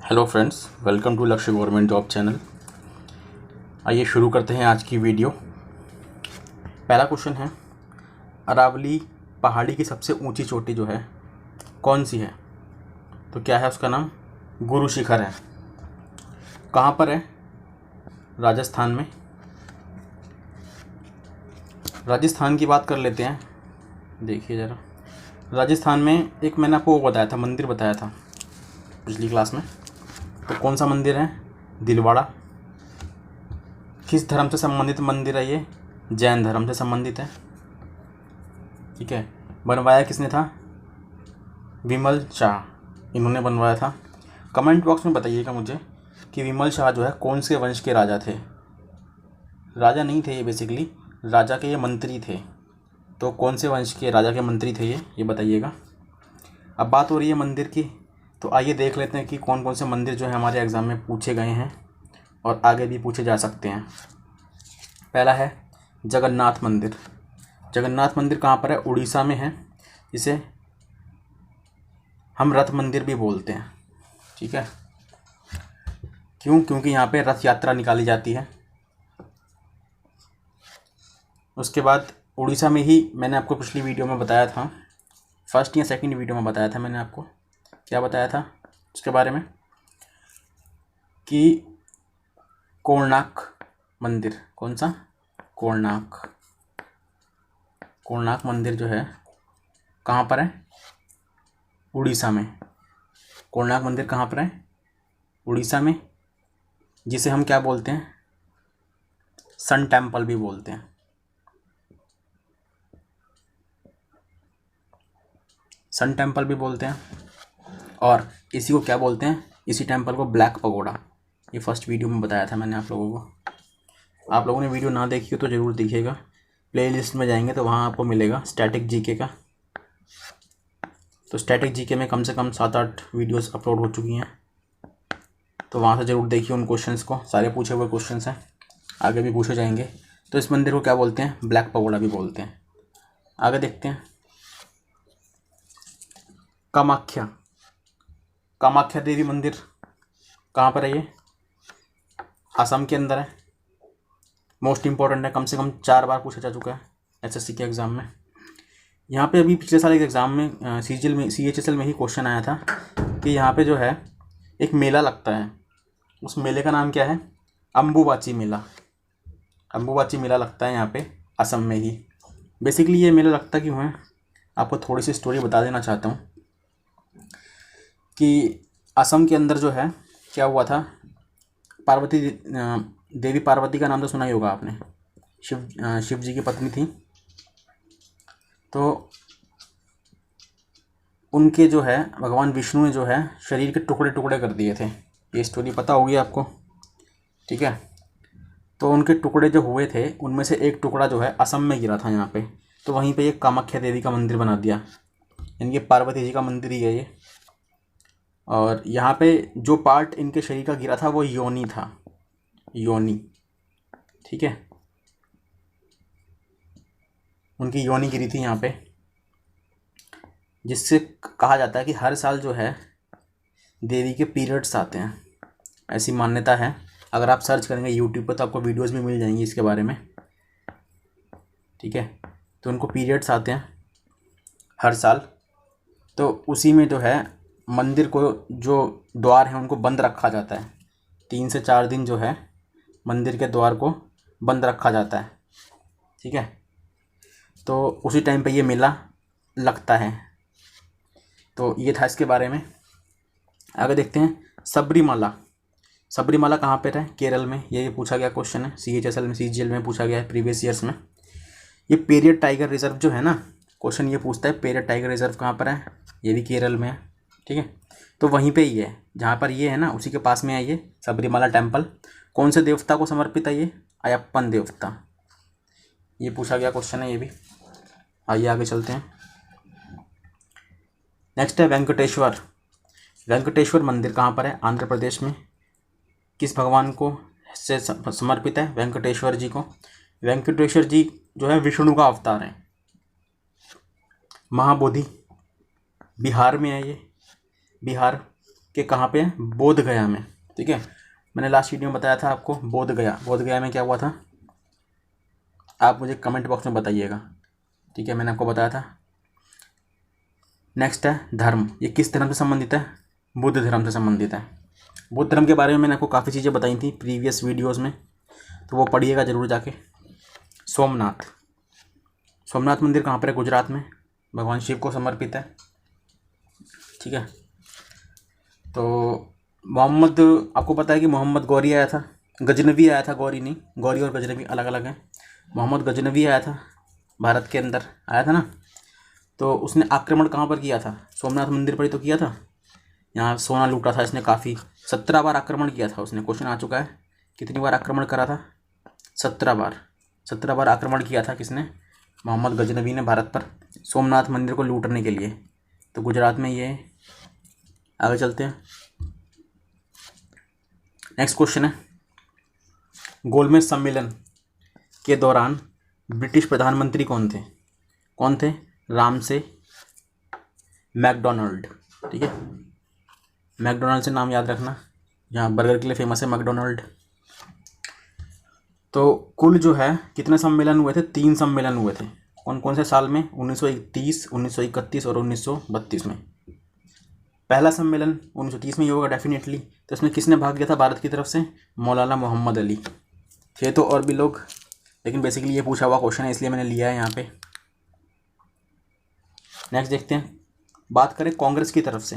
Hello friends, welcome to लक्ष्य government job channel. आइए शुरू करते हैं आज की वीडियो। पहला क्वेश्चन है, अरावली पहाड़ी की सबसे ऊंची चोटी जो है कौन सी है? तो क्या है उसका नाम? गुरु शिखर है। कहाँ पर है? राजस्थान में। राजस्थान की बात कर लेते हैं। देखिए ज़रा, राजस्थान में एक मैंने आपको वो बताया था, मंदिर बताया था पिछली क्लास में। तो कौन सा मंदिर है? दिलवाड़ा। किस धर्म से संबंधित मंदिर है ये? जैन धर्म से संबंधित है। ठीक है। बनवाया किसने था? विमल शाह, इन्होंने बनवाया था। कमेंट बॉक्स में बताइएगा मुझे कि विमल शाह जो है कौन से वंश के राजा थे। राजा नहीं थे ये, बेसिकली राजा के ये मंत्री थे। तो कौन से वंश के राजा के मंत्री थे ये बताइएगा। अब बात हो रही है मंदिर की, तो आइए देख लेते हैं कि कौन कौन से मंदिर जो है हमारे एग्ज़ाम में पूछे गए हैं और आगे भी पूछे जा सकते हैं। पहला है जगन्नाथ मंदिर। जगन्नाथ मंदिर कहाँ पर है? उड़ीसा में है। इसे हम रथ मंदिर भी बोलते हैं। ठीक है। क्यों? क्योंकि यहाँ पे रथ यात्रा निकाली जाती है। उसके बाद उड़ीसा में ही मैंने आपको पिछली वीडियो में बताया था, फर्स्ट या सेकंड वीडियो में बताया था मैंने आपको, क्या बताया था उसके बारे में, कि कोणार्क मंदिर। कौन सा? कोणार्क। कोणार्क मंदिर जो है कहाँ पर है? उड़ीसा में। कोणार्क मंदिर कहाँ पर है? उड़ीसा में, जिसे हम क्या बोलते हैं? सन टेम्पल भी बोलते हैं। सन टेम्पल भी बोलते हैं। और इसी को क्या बोलते हैं? इसी टेम्पल को ब्लैक पगोडा। ये फर्स्ट वीडियो में बताया था मैंने आप लोगों को। आप लोगों ने वीडियो ना देखी हो तो ज़रूर देखिएगा। प्लेलिस्ट में जाएंगे तो वहाँ आपको मिलेगा स्टैटिक जीके का। तो स्टैटिक जीके में कम से कम 7-8 वीडियोस अपलोड हो चुकी हैं, तो वहाँ से ज़रूर देखिए उन क्वेश्चंस को। सारे पूछे हुए क्वेश्चंस हैं, आगे भी पूछे जाएंगे। तो इस मंदिर को क्या बोलते हैं? ब्लैक पगोडा भी बोलते हैं। आगे देखते हैं। कामाख्या। कामाख्या देवी मंदिर कहाँ पर है? ये असम के अंदर है। मोस्ट इम्पॉर्टेंट है, कम से कम 4 बार पूछा जा चुका है एसएससी के एग्ज़ाम में। यहाँ पे अभी पिछले साल एक एग्ज़ाम में CHSL में ही क्वेश्चन आया था कि यहाँ पे जो है एक मेला लगता है। उस मेले का नाम क्या है? अम्बुबाची मेला। अम्बुबाची मेला लगता है यहाँ पे असम में ही। बेसिकली ये मेला लगता क्यों है, आपको थोड़ी सी स्टोरी बता देना चाहता हूँ कि असम के अंदर जो है क्या हुआ था, पार्वती देवी पार्वती का नाम तो सुना ही होगा आपने। शिव जी की पत्नी थी। तो उनके जो है भगवान विष्णु ने जो है शरीर के टुकड़े टुकड़े कर दिए थे। ये स्टोरी पता होगी आपको। ठीक है। तो उनके टुकड़े जो हुए थे उनमें से एक टुकड़ा जो है असम में गिरा था यहाँ पे। तो वहीं पे एक कामाख्या देवी का मंदिर बना दिया, यानी कि पार्वती जी का मंदिर ही है ये। और यहाँ पे जो पार्ट इनके शरीर का गिरा था वो योनि था, योनि। ठीक है। उनकी योनि गिरी थी यहाँ पे, जिससे कहा जाता है कि हर साल जो है देवी के पीरियड्स आते हैं, ऐसी मान्यता है। अगर आप सर्च करेंगे यूट्यूब पर तो आपको वीडियोस भी मिल जाएंगी इसके बारे में। ठीक है। तो उनको पीरियड्स आते हैं हर साल। तो उसी में जो है मंदिर को जो द्वार हैं उनको बंद रखा जाता है। 3 से 4 दिन जो है मंदिर के द्वार को बंद रखा जाता है। ठीक है। तो उसी टाइम पे ये मेला लगता है। तो ये था इसके बारे में। आगे देखते हैं सबरीमाला। सबरीमाला कहाँ पर है? केरल में। ये पूछा गया क्वेश्चन है, CGL में पूछा गया है प्रीवियस ईयर्स में। ये पेरियर टाइगर रिजर्व जो है ना, क्वेश्चन ये पूछता है पेरियर टाइगर रिजर्व कहाँ पर है? ये भी केरल में है। ठीक है। तो वहीं पे ही है जहाँ पर ये है ना, उसी के पास में है ये सबरीमाला टेम्पल। कौन से देवता को समर्पित है ये? अयप्पन देवता। ये पूछा गया क्वेश्चन है ये भी। आइए आगे चलते हैं। नेक्स्ट है वेंकटेश्वर। वेंकटेश्वर मंदिर कहाँ पर है? आंध्र प्रदेश में। किस भगवान को से समर्पित है? वेंकटेश्वर जी को। वेंकटेश्वर जी जो है विष्णु का अवतार है। महाबोधि बिहार में है ये, बिहार। कि कहाँ पे है, बोध गया में। ठीक है, मैंने लास्ट वीडियो में बताया था आपको बोध गया में क्या हुआ था, आप मुझे कमेंट बॉक्स में बताइएगा। ठीक है, मैंने आपको बताया था। नेक्स्ट है धर्म, ये किस धर्म से संबंधित है, बुद्ध धर्म से संबंधित है। बुद्ध धर्म के बारे में मैंने आपको काफ़ी चीज़ें बताई थी प्रीवियस वीडियोस में, तो वो पढ़िएगा ज़रूर जाके। सोमनाथ, सोमनाथ मंदिर कहाँ पर है, गुजरात में, भगवान शिव को समर्पित है। ठीक है, तो मोहम्मद, आपको पता है कि मोहम्मद गौरी आया था, गजनवी आया था, गौरी नहीं, गौरी और गजनवी अलग अलग हैं। मोहम्मद गजनवी आया था, भारत के अंदर आया था ना, तो उसने आक्रमण कहाँ पर किया था, सोमनाथ मंदिर पर ही तो किया था। यहाँ सोना लूटा था इसने काफ़ी, 17 बार आक्रमण किया था उसने। क्वेश्चन आ चुका है, कितनी बार आक्रमण करा था, 17 बार। 17 बार आक्रमण किया था किसने, मोहम्मद गजनवी ने भारत पर, सोमनाथ मंदिर को लूटने के लिए। तो गुजरात में ये, आगे चलते हैं। नेक्स्ट क्वेश्चन है, गोलमेज सम्मेलन के दौरान ब्रिटिश प्रधानमंत्री कौन थे, कौन थे, रामसे मैकडोनाल्ड। ठीक है, मैकडोनाल्ड से नाम याद रखना, यहाँ बर्गर के लिए फेमस है मैकडोनाल्ड। तो कुल जो है कितने सम्मेलन हुए थे, 3 सम्मेलन हुए थे। कौन कौन से साल में, 1930, 1931 और 1932 में। पहला सम्मेलन 1930 में ही होगा डेफिनेटली। तो इसमें किसने भाग लिया था भारत की तरफ से, मौलाना मोहम्मद अली। थे तो और भी लोग, लेकिन बेसिकली ये पूछा हुआ क्वेश्चन है इसलिए मैंने लिया है यहाँ पे। नेक्स्ट देखते हैं, बात करें कांग्रेस की तरफ से,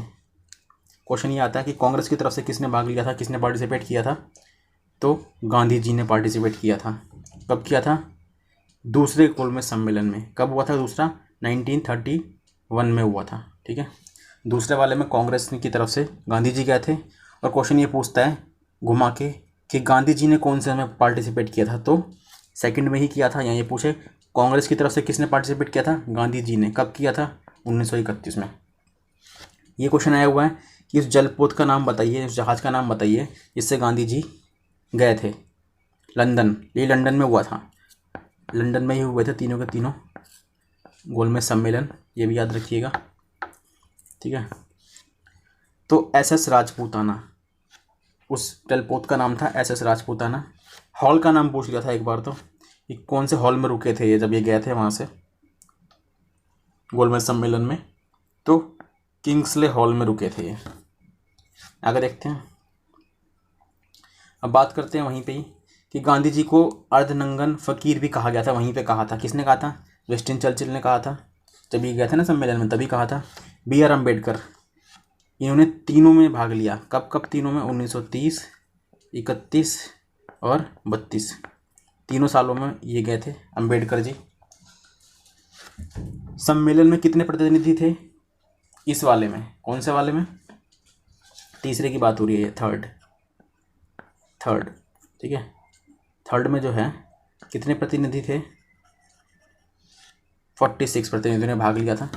क्वेश्चन ये आता है कि कांग्रेस की तरफ से किसने भाग लिया था, किसने पार्टिसिपेट किया था। तो गांधी जी ने पार्टिसिपेट किया था। कब किया था, दूसरे गोलमेज सम्मेलन में। कब हुआ था दूसरा, 1931 में हुआ था। ठीक है, दूसरे वाले में कांग्रेस की तरफ से गांधी जी गए थे। और क्वेश्चन ये पूछता है घुमा के कि गांधी जी ने कौन से में पार्टिसिपेट किया था, तो सेकंड में ही किया था। यहाँ ये पूछे कांग्रेस की तरफ से किसने पार्टिसिपेट किया था, गांधी जी ने। कब किया था, 1931 में। ये क्वेश्चन आया हुआ है कि उस जलपोत का नाम बताइए, उस जहाज़ का नाम बताइए जिससे गांधी जी गए थे लंदन। ये लंदन में हुआ था, लंदन में ही हुए थे तीनों के तीनों गोलमेज सम्मेलन, ये भी याद रखिएगा। ठीक है, तो SS राजपूताना, उस जलपोत का नाम था SS राजपूताना। हॉल का नाम पूछ लिया था एक बार तो, कि कौन से हॉल में रुके थे ये जब ये गए थे वहाँ से गोलमेज सम्मेलन में, तो किंग्सले हॉल में रुके थे ये। आगे देखते हैं, अब बात करते हैं वहीं पे ही कि गांधी जी को अर्धनंगन फ़कीर भी कहा गया था। वहीं पे कहा था, किसने कहा था, विंस्टन चर्चिल ने कहा था जब ये गए थे ना सम्मेलन में, तभी कहा था। BR अम्बेडकर, इन्होंने तीनों में भाग लिया। कब कब तीनों में, 1930, 31 और 32, तीनों सालों में ये गए थे अम्बेडकर जी। सम्मेलन में कितने प्रतिनिधि थे, इस वाले में, कौन से वाले में, तीसरे की बात हो रही है, थर्ड। ठीक है, थर्ड में जो है कितने प्रतिनिधि थे, 46 प्रतिनिधियों ने भाग लिया था।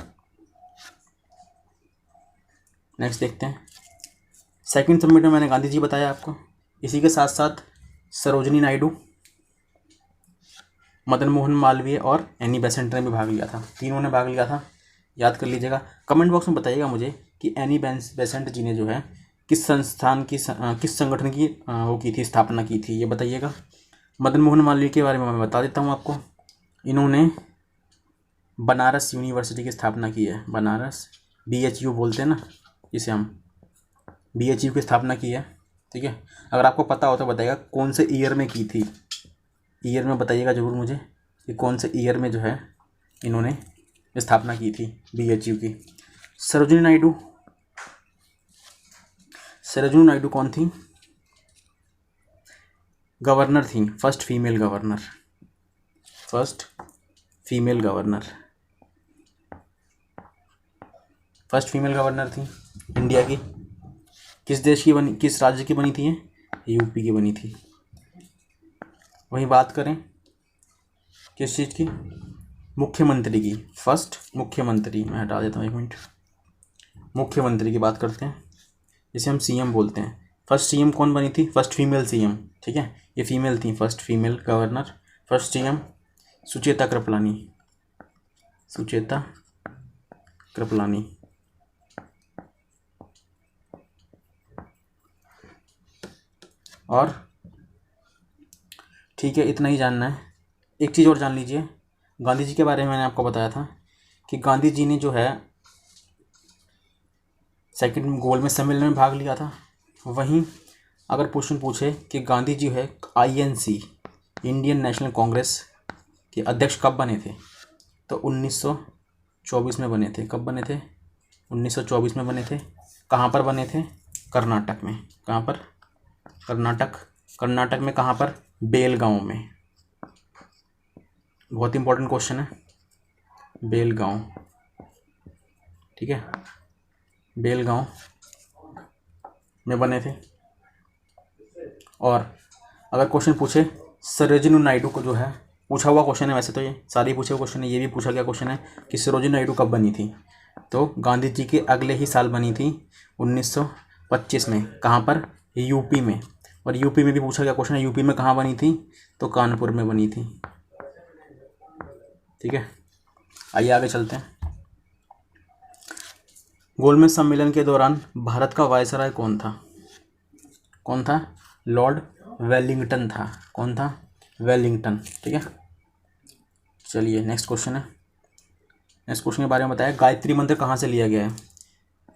नेक्स्ट देखते हैं, सेकंड सम्मेलन में मैंने गांधी जी बताया आपको, इसी के साथ साथ सरोजनी नायडू, मदन मोहन मालवीय और एनी बेसेंट ने भी भाग लिया था। तीनों ने भाग लिया था, याद कर लीजिएगा। कमेंट बॉक्स में बताइएगा मुझे कि एनी बेसेंट जी ने जो है किस संस्थान की, किस संगठन की वो की थी, स्थापना की थी, ये बताइएगा। मदन मोहन मालवीय के बारे में मैं बता देता हूँ आपको, इन्होंने बनारस यूनिवर्सिटी की स्थापना की है। बनारस, BHU बोलते हैं ना इसे हम, BHU की स्थापना की है। ठीक है, अगर आपको पता हो तो बताइएगा कौन से ईयर में की थी, ईयर में बताइएगा ज़रूर मुझे कि कौन से ईयर में जो है इन्होंने स्थापना की थी BHU की। सरोजिनी नायडू, सरोजिनी नायडू कौन थी, गवर्नर थी, first female governor, first female governor थी इंडिया की। किस देश की बनी, किस राज्य की बनी थी ये, UP की बनी थी। वहीं बात करें किस चीज़ की, मुख्यमंत्री की, फर्स्ट मुख्यमंत्री, मैं हटा देता हूँ 1 मिनट, मुख्यमंत्री की बात करते हैं, जिसे हम CM बोलते हैं। फर्स्ट CM कौन बनी थी, फर्स्ट फीमेल CM। ठीक है, ये फीमेल थी, first female governor, first CM Sucheta Kripalani, और ठीक है, इतना ही जानना है। एक चीज़ और जान लीजिए, गांधी जी के बारे में मैंने आपको बताया था कि गांधी जी ने जो है सेकंड गोलमेज सम्मेलन में भाग लिया था। वहीं अगर क्वेश्चन पूछे कि गांधी जी है INC इंडियन नेशनल कांग्रेस के अध्यक्ष कब बने थे, तो 1924 में बने थे। कब बने थे? 1924 में बने थे। कहाँ पर बने थे? कर्नाटक में। कहाँ पर? कर्नाटक में कहाँ पर? बेलगांव में। बहुत इंपॉर्टेंट क्वेश्चन है, बेलगांव। ठीक है, बेलगांव में बने थे। और अगर क्वेश्चन पूछे सरोजिनी नायडू को, जो है पूछा हुआ क्वेश्चन है, वैसे तो ये सारे पूछे हुए क्वेश्चन है, ये भी पूछा गया क्वेश्चन है कि सरोजिनी नायडू कब बनी थी, तो गांधी जी के अगले ही साल बनी थी 1925 में। कहाँ पर? यूपी में। और यूपी में भी पूछा गया क्वेश्चन है, यूपी में कहाँ बनी थी, तो कानपुर में बनी थी। ठीक है, आइए आगे चलते हैं। गोलमेज सम्मेलन के दौरान भारत का वायसराय कौन था? कौन था? लॉर्ड वेलिंगटन था। कौन था? वेलिंगटन। ठीक है, चलिए नेक्स्ट क्वेश्चन है। नेक्स्ट क्वेश्चन के बारे में बताया, गायत्री मंत्र कहाँ से लिया गया है?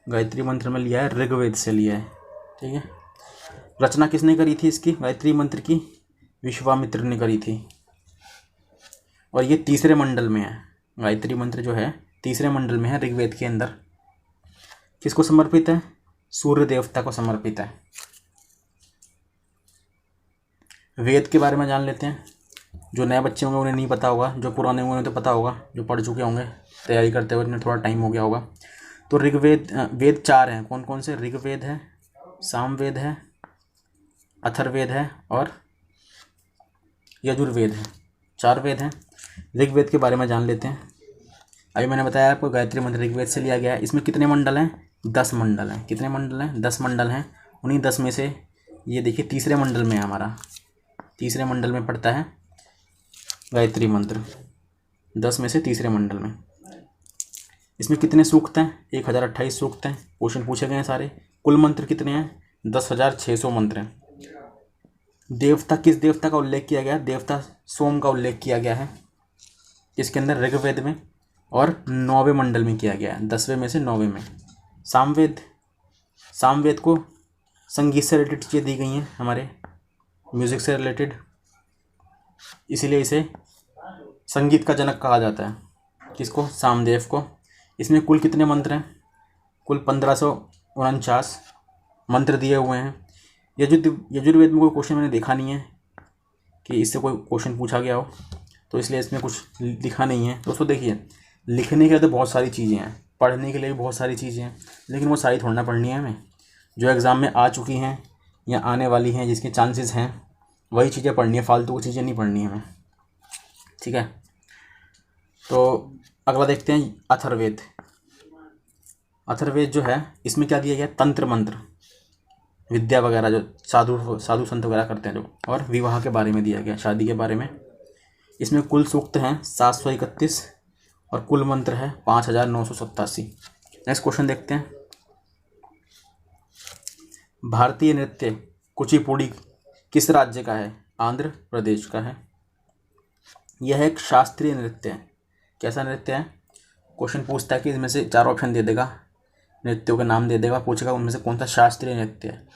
गायत्री मंत्र में लिया है, ऋग्वेद से लिया है। ठीक है, रचना किसने करी थी इसकी, गायत्री मंत्र की? विश्वामित्र ने करी थी। और ये तीसरे मंडल में है। गायत्री मंत्र जो है तीसरे मंडल में है ऋग्वेद के अंदर। किसको समर्पित है? सूर्य देवता को समर्पित है। वेद के बारे में जान लेते हैं। जो नए बच्चे होंगे उन्हें नहीं पता होगा, जो पुराने होंगे उन्हें तो पता होगा, जो पढ़ चुके होंगे तैयारी करते हुए, उन्हें थोड़ा टाइम हो गया होगा। तो ऋग्वेद, वेद 4 हैं। कौन कौन से? ऋग्वेद है, सामवेद है, अथर्ववेद है और यजुर्वेद है। 4 वेद हैं। ऋग्वेद के बारे में जान लेते हैं। अभी मैंने बताया आपको गायत्री मंत्र ऋग्वेद से लिया गया है। इसमें कितने मंडल हैं? 10 मंडल हैं। कितने मंडल हैं? 10 मंडल हैं। उन्हीं 10 में से ये देखिए तीसरे मंडल में है हमारा, तीसरे मंडल में पड़ता है गायत्री मंत्र, 10 में से तीसरे मंडल में। इसमें कितने सूक्त हैं? 1028 सूक्त हैं। क्वेश्चन पूछे गए हैं सारे। कुल मंत्र कितने हैं? 10,600 मंत्र हैं। देवता, किस देवता का उल्लेख किया गया? देवता सोम का उल्लेख किया गया है। इसके अंदर ऋग्वेद में और 9वें मंडल में किया गया है, 10वें में से 9वें में। सामवेद, सामवेद को संगीत से रिलेटेड चीज़ें दी गई हैं, हमारे म्यूज़िक से रिलेटेड, इसीलिए इसे संगीत का जनक कहा जाता है। किसको? सामदेव को। इसमें कुल कितने मंत्र हैं? कुल 1549 मंत्र दिए हुए हैं। यजुर्वेद में कोई क्वेश्चन मैंने देखा नहीं है कि इससे कोई क्वेश्चन पूछा गया हो, तो इसलिए इसमें कुछ लिखा नहीं है। दोस्तों देखिए, लिखने के लिए तो बहुत सारी चीज़ें हैं, पढ़ने के लिए भी बहुत सारी चीज़ें हैं, लेकिन वो सारी थोड़ा ना पढ़नी है हमें। जो एग्ज़ाम में आ चुकी हैं या आने वाली हैं, जिसके चांसेस हैं, वही चीज़ें पढ़नी है, फालतू की चीज़ें नहीं पढ़नी है हमें। ठीक है, तो अगला देखते हैं अथर्ववेद। अथर्ववेद जो है, इसमें क्या दिया गया? तंत्र मंत्र, विद्या वगैरह, जो साधु संत वगैरह करते हैं जो, और विवाह के बारे में दिया गया, शादी के बारे में। इसमें कुल सूक्त हैं 731 और कुल मंत्र है 5987। नेक्स्ट क्वेश्चन देखते हैं। भारतीय नृत्य कुचिपुड़ी किस राज्य का है? आंध्र प्रदेश का है। यह एक शास्त्रीय नृत्य है। कैसा नृत्य है? क्वेश्चन पूछता है कि इसमें से 4 ऑप्शन दे देगा, नृत्यों के नाम दे देगा, पूछेगा उनमें से कौन सा शास्त्रीय नृत्य है।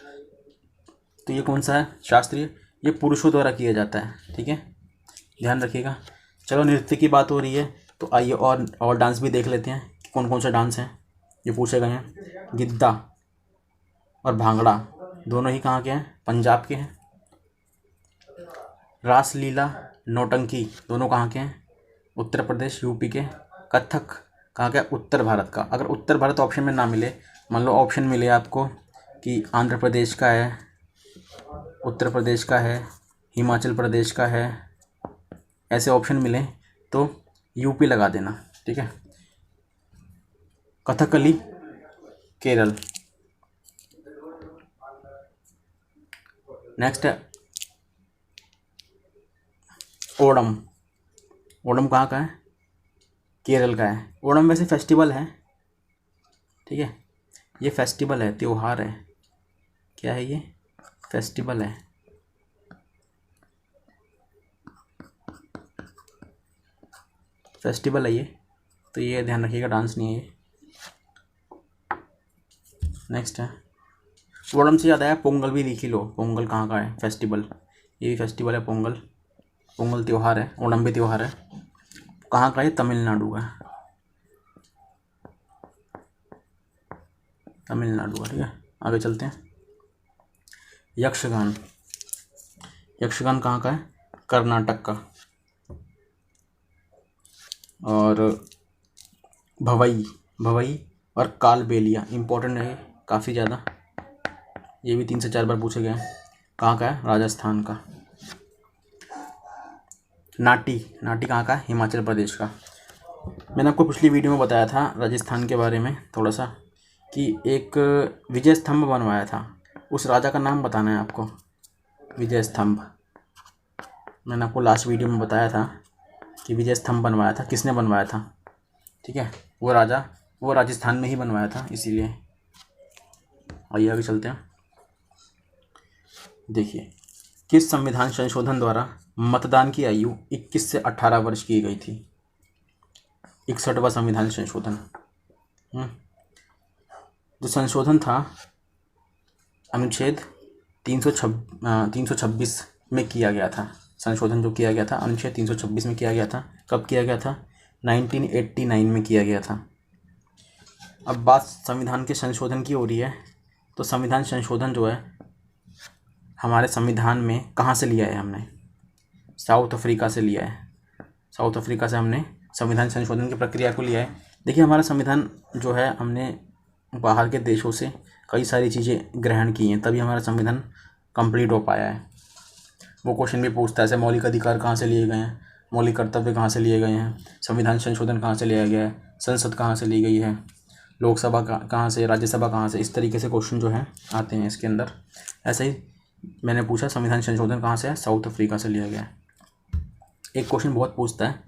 तो ये कौन सा है शास्त्रीय? ये पुरुषों द्वारा किया जाता है। ठीक है, ध्यान रखिएगा। चलो, नृत्य की बात हो रही है तो आइए और डांस भी देख लेते हैं कि कौन कौन सा डांस है ये पूछे गए हैं। गिद्दा और भांगड़ा दोनों ही कहाँ के हैं? पंजाब के हैं। रासलीला, नौटंकी दोनों कहाँ के हैं? उत्तर प्रदेश, यूपी के। कथक कहाँ का? उत्तर भारत का। अगर उत्तर भारत ऑप्शन में ना मिले, मान लो ऑप्शन मिले आपको कि आंध्र प्रदेश का है, उत्तर प्रदेश का है, हिमाचल प्रदेश का है, ऐसे ऑप्शन मिले तो यूपी लगा देना। ठीक है, कथकली केरल। नेक्स्ट है ओणम। ओणम कहाँ का है? केरल का है। ओणम वैसे फेस्टिवल है। ठीक है, ये फेस्टिवल है, त्यौहार है। क्या है ये? फेस्टिवल है। फेस्टिवल है ये, तो ये ध्यान रखिएगा, डांस नहीं है ये। नेक्स्ट है, ओणम से याद आया, पोंगल भी लिख ही लो। पोंगल कहाँ का है? फेस्टिवल, ये भी फेस्टिवल है पोंगल। पोंगल त्यौहार है, ओणम भी त्यौहार है। कहाँ का है? तमिलनाडु का, तमिलनाडु का। ठीक है, आगे चलते हैं। यक्षगान, यक्षगान कहाँ का है? कर्नाटक का। और भवई, भवई और कालबेलिया इंपॉर्टेंट है काफ़ी ज़्यादा, ये भी 3 से 4 बार पूछे गए हैं। कहाँ का है? राजस्थान का। नाटी, नाटी कहाँ का है? हिमाचल प्रदेश का। मैंने आपको पिछली वीडियो में बताया था राजस्थान के बारे में थोड़ा सा, कि एक विजय स्तंभ बनवाया था, उस राजा का नाम बताना है आपको। विजय स्तंभ, मैंने आपको लास्ट वीडियो में बताया था कि विजय स्तंभ बनवाया था, किसने बनवाया था? ठीक है, वो राजा, वो राजस्थान में ही बनवाया था, इसीलिए। आइए आगे चलते हैं। देखिए, किस संविधान संशोधन द्वारा मतदान की आयु 21 से 18 वर्ष की गई थी? 61वां संविधान संशोधन। जो संशोधन था अनुच्छेद 326 में किया गया था। संशोधन जो किया गया था अनुच्छेद 326 में किया गया था। कब किया गया था? 1989 में किया गया था। अब बात संविधान के संशोधन की हो रही है, तो संविधान संशोधन जो है हमारे संविधान में कहाँ से लिया है हमने? साउथ अफ्रीका से लिया है। साउथ अफ्रीका से हमने संविधान संशोधन की प्रक्रिया को लिया है। देखिए, हमारा संविधान जो है हमने बाहर के देशों से कई सारी चीज़ें ग्रहण की हैं, तभी हमारा संविधान कंप्लीट हो पाया है। वो क्वेश्चन भी पूछता है, ऐसे मौलिक अधिकार कहाँ से लिए गए हैं, मौलिक कर्तव्य कहाँ से लिए गए हैं, संविधान संशोधन कहाँ से लिया गया है, संसद कहाँ से ली गई है, लोकसभा कहाँ से, राज्यसभा कहाँ से, इस तरीके से क्वेश्चन जो हैं आते हैं इसके अंदर। ऐसे ही मैंने पूछा संविधान संशोधन कहाँ से है? साउथ अफ्रीका से लिया गया है। एक क्वेश्चन बहुत पूछता है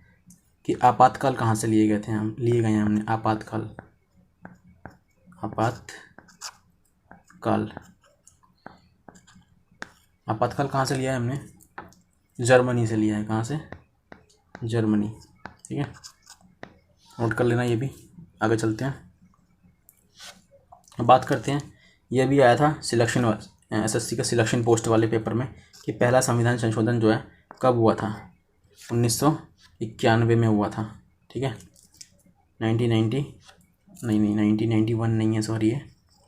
कि आपातकाल कहाँ से लिए गए थे, हम लिए गए हैं हमने आपातकाल। आपातकाल, आपातकाल कहाँ से लिया है हमने? जर्मनी से लिया है। कहाँ से? जर्मनी। ठीक है, नोट कर लेना ये भी। आगे चलते हैं, बात करते हैं। यह भी आया था सिलेक्शन एसएससी का सिलेक्शन पोस्ट वाले पेपर में कि पहला संविधान संशोधन जो है कब हुआ था? 1991 में हुआ था। ठीक है, 1991 नहीं है, सॉरी, ये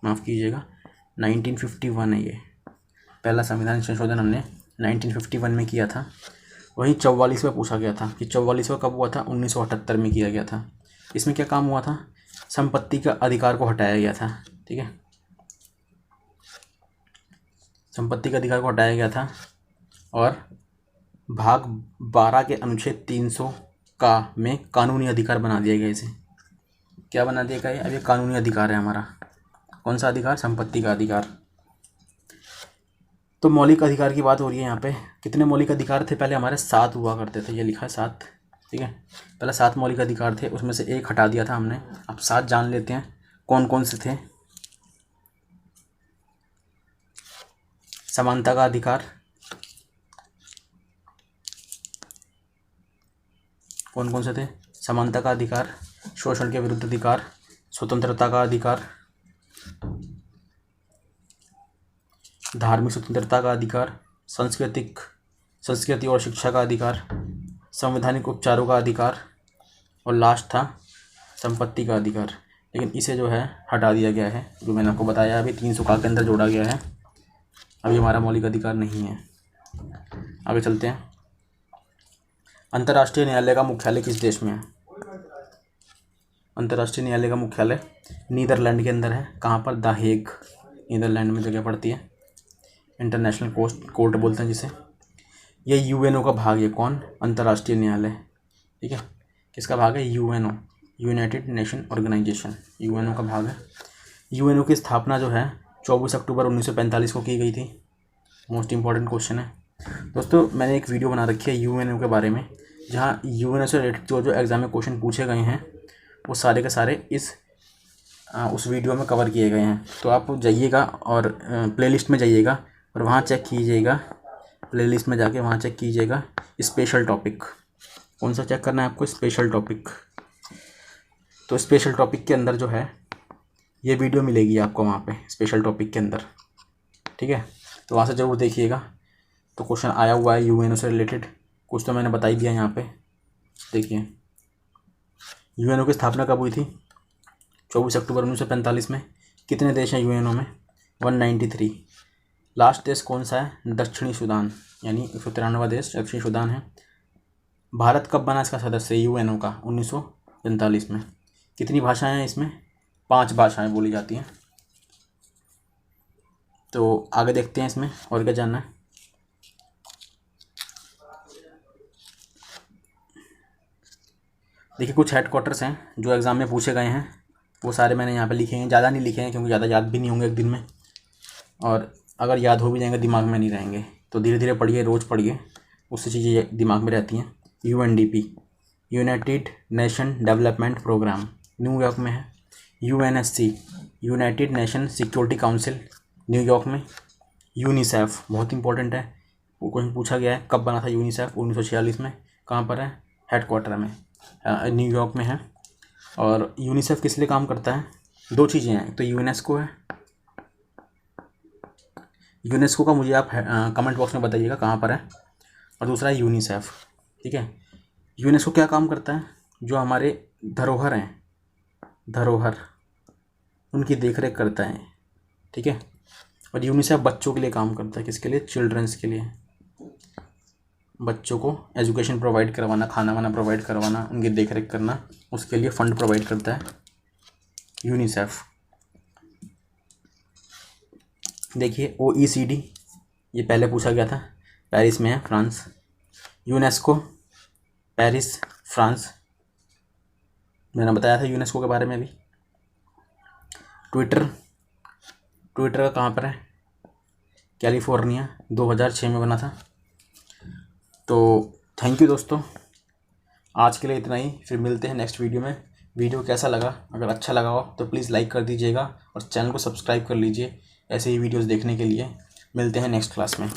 माफ़ कीजिएगा, 1951 है ये। पहला संविधान संशोधन हमने 1951 में किया था। वहीं 44वां पूछा गया था कि 44वां कब हुआ था? 1978 में किया गया था। इसमें क्या काम हुआ था? संपत्ति का अधिकार को हटाया गया था। ठीक है, संपत्ति का अधिकार को हटाया गया था और भाग 12 के अनुच्छेद 300 का में कानूनी अधिकार बना दिया गया। इसे क्या बना दिया गया? अब ये कानूनी अधिकार है हमारा। कौन सा अधिकार? संपत्ति का अधिकार। तो मौलिक अधिकार की बात हो रही है यहाँ पे। कितने मौलिक अधिकार थे? पहले हमारे 7 हुआ करते थे, ये लिखा है 7। ठीक है, पहले 7 मौलिक अधिकार थे, उसमें से एक हटा दिया था हमने। अब 7 जान लेते हैं कौन कौन से थे। समानता का अधिकार, कौन कौन से थे? समानता का अधिकार, शोषण के विरुद्ध अधिकार, स्वतंत्रता का अधिकार, धार्मिक स्वतंत्रता का अधिकार, संस्कृति और शिक्षा का अधिकार, संवैधानिक उपचारों का अधिकार, और लास्ट था संपत्ति का अधिकार। लेकिन इसे जो है हटा दिया गया है, जो मैंने आपको बताया अभी 300 का के अंदर जोड़ा गया है। अभी हमारा मौलिक अधिकार नहीं है। आगे चलते हैं। अंतर्राष्ट्रीय न्यायालय का मुख्यालय किस देश में है? अंतर्राष्ट्रीय न्यायालय का मुख्यालय नीदरलैंड के अंदर है। कहाँ पर? द हेग, नीदरलैंड में जगह पड़ती है। इंटरनेशनल कोर्ट बोलते हैं जिसे। यह यूएनओ का भाग है। कौन? अंतर्राष्ट्रीय न्यायालय। ठीक है, किसका भाग है? UNO, United Nation Organization, UNO का भाग है। यूएनओ की स्थापना जो है 24 अक्टूबर 1945 को की गई थी। मोस्ट इंपॉर्टेंट क्वेश्चन है दोस्तों। मैंने एक वीडियो बना रखी है यूएनओ के बारे में, जहाँ यूएनओ से रिलेटेड जो एग्ज़ाम में क्वेश्चन पूछे गए हैं वो सारे के सारे उस वीडियो में कवर किए गए हैं। तो आप जाइएगा और प्लेलिस्ट में जाइएगा और वहाँ चेक कीजिएगा, प्लेलिस्ट में जाके वहाँ चेक कीजिएगा स्पेशल टॉपिक, कौन सा चेक करना है आपको? Special topic. तो स्पेशल टॉपिक के अंदर जो है ये वीडियो मिलेगी आपको वहाँ पे स्पेशल टॉपिक के अंदर, ठीक है। तो वहाँ से ज़रूर देखिएगा। तो क्वेश्चन आया हुआ है यूएनओ से रिलेटेड, कुछ तो मैंने बता ही दिया यहाँ पे। देखिए यूएनओ की स्थापना कब हुई थी? 24 अक्टूबर 1945 में। कितने देश हैं यूएनओ में? 193। लास्ट देश कौन सा है? दक्षिणी सूडान, यानी 193वां देश दक्षिणी सूडान है। भारत कब बना इसका सदस्य यूएनओ का? 1945 में। कितनी भाषाएं हैं इसमें? 5 भाषाएं बोली जाती हैं। तो आगे देखते हैं इसमें और क्या जानना है। देखिए कुछ हेडक्वार्टर्स हैं जो एग्ज़ाम में पूछे गए हैं, वो सारे मैंने यहाँ पे लिखे हैं। ज़्यादा नहीं लिखे हैं क्योंकि ज़्यादा याद भी नहीं होंगे एक दिन में, और अगर याद हो भी जाएंगे दिमाग में नहीं रहेंगे। तो धीरे धीरे पढ़िए, रोज़ पढ़िए, उससे चीज़ें दिमाग में रहती हैं। UNDP, United Nation Development Programme, New York में है। UNSC, United Nation Security Council, New York में। यूनिसेफ बहुत इंपॉर्टेंट है, वो क्वेश्चन पूछा गया है कब बना था यूनिसेफ? 1946 में। कहाँ पर है? हेडक्वार्टर में न्यूयॉर्क में है। और यूनिसेफ किस लिए काम करता है? 2 चीज़ें हैं, एक तो यूनेस्को है, यूनेस्को का मुझे आप कमेंट बॉक्स में बताइएगा कहाँ पर है, और दूसरा है यूनिसेफ, ठीक है। यूनेस्को क्या काम करता है? जो हमारे धरोहर हैं, धरोहर, उनकी देखरेख करता है, ठीक है। और यूनिसेफ बच्चों के लिए काम करता है, किसके लिए? चिल्ड्रंस के लिए, बच्चों को एजुकेशन प्रोवाइड करवाना, खाना वाना प्रोवाइड करवाना, उनकी देखरेख करना, उसके लिए फ़ंड प्रोवाइड करता है यूनिसेफ। देखिए OECD, ये पहले पूछा गया था, पेरिस में है, फ्रांस। यूनेस्को, पेरिस, फ्रांस, मैंने बताया था यूनेस्को के बारे में भी। ट्विटर, ट्विटर का कहाँ पर है? कैलिफोर्निया, 2006 में बना था। तो थैंक यू दोस्तों, आज के लिए इतना ही। फिर मिलते हैं नेक्स्ट वीडियो में। वीडियो कैसा लगा? अगर अच्छा लगा हो तो प्लीज़ लाइक कर दीजिएगा और चैनल को सब्सक्राइब कर लीजिए ऐसे ही वीडियोस देखने के लिए। मिलते हैं नेक्स्ट क्लास में।